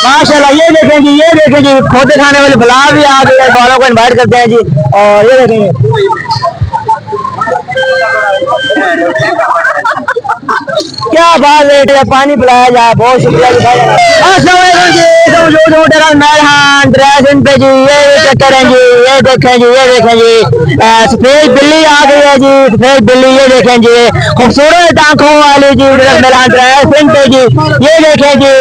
माशाल्लाह। ये देखें जी, ये देखें जी, खोते खाने वाले बुला भी आ गए, वालों को इनवाइट करते हैं जी। और ये देखेंगे क्या बात है, पानी पिलाया जाए, बहुत शुक्रिया जी भाई। अस्सलाम वालेकुम जी, ड्रेसिंग पे जी, ये चक्कर है जी, ये देखें जी, ये देखें जी, सफेद बिल्ली आ गई है जी, सफेद बिल्ली, ये देखें जी, खूबसूरत आंखों वाली जी ड्रेसिंग पे जी, ये देखें जी।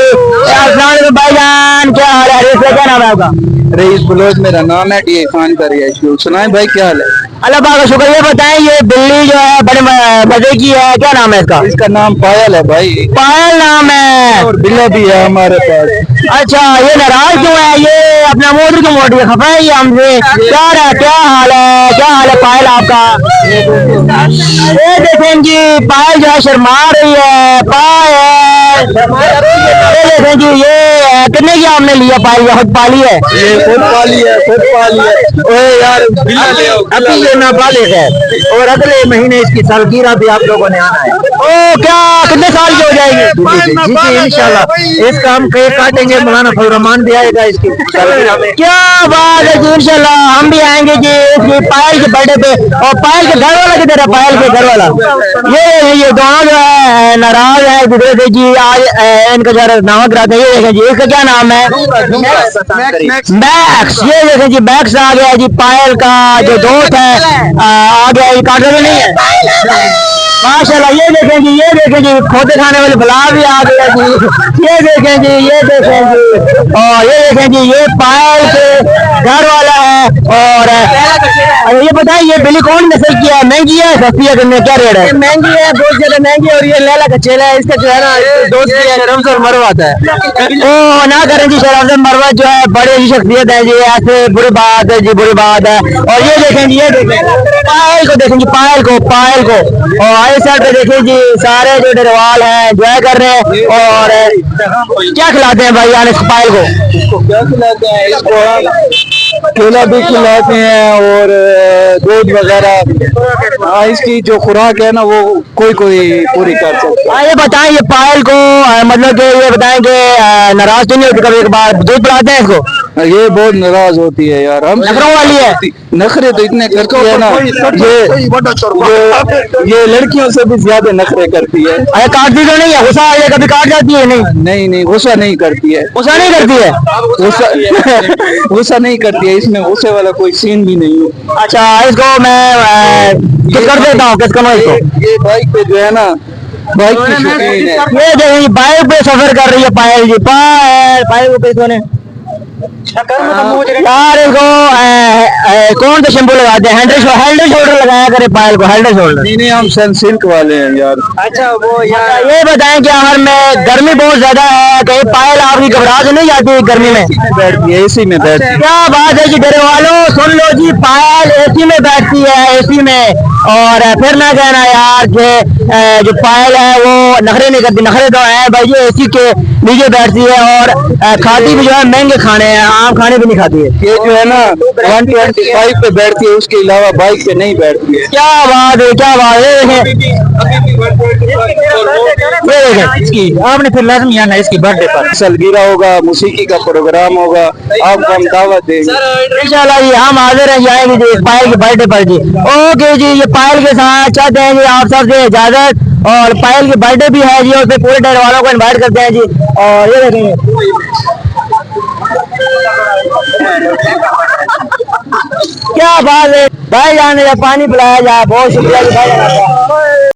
अस्सलाम वालेकुम भाईजान, क्या हाल है? इसका क्या नाम है आपका? रईस बलोच मेरा नाम है, डी खान का रिहायशी। सुनाए भाई, क्या हाल है? अल्लाह पाक का शुक्र। ये बताएं, ये बिल्ली जो है बड़े मजे की है, क्या नाम है इसका? इसका नाम पायल है भाई। पायल नाम है, और बिल्ला भी है हमारे पास। अच्छा, ये नाराज क्यों है? ये अपना मोटर क्यों मोड़ दिया, खफा है ये हमसे? क्या रहा, क्या हाल है, क्या हाल है पायल आपका? ये देखें जी, पायल जो है शर्मा रही है, पायल। ये देखें जी, ये कितने की आपने लिया पायल? खुद पाली है? ये खुद पाली है, खुद पाली है। ओए यार, अभी ये नाबालिग है और अगले महीने इसकी सालगिरह भी आप लोगों ने आना है। ओ क्या, कितने साल की हो जाएगी? जी इंशाल्लाह इसका हम केक काटेंगे, मौलाना फजल रहमान भी आएगा इसकी सालगिरह में। क्या बात है जी, इंशाल्लाह हम भी आएंगे जी इसकी पायल के बर्थडे पे। और पायल के घर वाला किधर है? पायल के घर वाला ये दोनों जो है नाराज है एक दूसरे से जी। आज इनका जो है नाम कराते हैं। ये देखें जी, इसका क्या नाम है? मैक्स। ये देखें जी, मैक्स आ गया जी, पायल का जो दोस्त है आ गया। ये काटने में नहीं है माशाल्लाह। ये देखें जी, ये देखें जी, खोते खाने वाले बुला भी आ गया जी। ये देखें जी, ये देखें जी, और ये देखें जी, ये पायल के घर वाला है। और ये बताएं, ये बिल्ली कौन नस्ल की है? महंगी है, सस्ती है, कितने क्या रेट है? महंगी है, बहुत ज्यादा महंगी। और ये लैला का चेला है, इसका जो है ना दोस्त भी है, रमजन मरवत है। ओ ना करें जी, शराफत मरवत जो है बड़ी अच्छी शख्सियत है जी, ऐसे बुरी बात है जी, बुरी बात है। और ये देखें जी, ये देखें पायल को, देखें जी पायल को, पायल को। और इस साइड पे देखें जी, सारे जो डरवाल हैं एंजॉय कर रहे हैं। और क्या खिलाते हैं भाई यार इस पायल को? इसको क्या खिलाते हैं? इसको हम केला भी खिलाते हैं और दूध वगैरह। हाँ, इसकी जो खुराक है ना वो कोई कोई पूरी कर सकता है। ये बताएं, ये पायल को मतलब कि ये बताएं कि नाराज तो नहीं होती कभी? एक बार दूध पिलाते हैं इसको? ये बहुत नाराज होती है यार, हम नखरों वाली है। नखरे तो इतने करती है ना, ये लड़कियों से भी ज्यादा नखरे करती है। अरे काटती तो नहीं है? गुस्सा आ जाए कभी काट जाती है? नहीं नहीं गुस्सा नहीं करती है। गुस्सा नहीं करती है? गुस्सा नहीं करती है, इसमें गुस्से वाला कोई सीन भी नहीं है। अच्छा, इसको मैं किस कर देता हूँ, किस करो इसको? ये बाइक पे जो है ना, बाइक की शौकीन है। ये जो बाइक पे सफर कर रही है पायल जी, पायल को इसको ने यार इसको कौन सा शैम्पू लगाते हैं? हेल्डर शोल्डर लगाया करे पायल को, हेल्डर शोल्डर। नहीं हम सनसिल्क वाले हैं यार। अच्छा, वो यार ये बताएं कि हर में गर्मी बहुत ज्यादा है, कहीं पायल आपकी घबराहट नहीं जाती गर्मी में? बैठती है एसी में बैठती है। क्या बात है जी, डरे वालों सुन लो जी, पायल एसी में बैठती है, एसी में। और फिर ना कहना यार कि जो पायल है वो नखरे नहीं करती। नखरे तो है भाई, ये एसी के नीचे बैठती है और खाती भी जो है महंगे खाने हैं, आम खाने भी नहीं खाती है। ये जो है ना 125 पे बैठती है, उसके अलावा बाइक पे नहीं बैठती है। क्या बात है, क्या बात है। ये देखें इसकी आपने फिर लाजमी आना, इसकी बर्थडे पर सालगिरह होगा, मौसीकी का प्रोग्राम होगा, आपको हम दावत देंगे इंशाल्लाह जी। हम हाजिर हैं, जाएंगे जी पायल के बर्थडे पर जी। ओके जी, ये पायल के साथ चाहते हैं जी आप सबसे इजाजत। और पायल की बर्थडे भी है जी, और फिर पूरे डर वालों को इनवाइट करते हैं जी। और ये देखेंगे क्या बात है भाई जान, पानी पिलाया जाए, बहुत शुक्रिया जी भाई।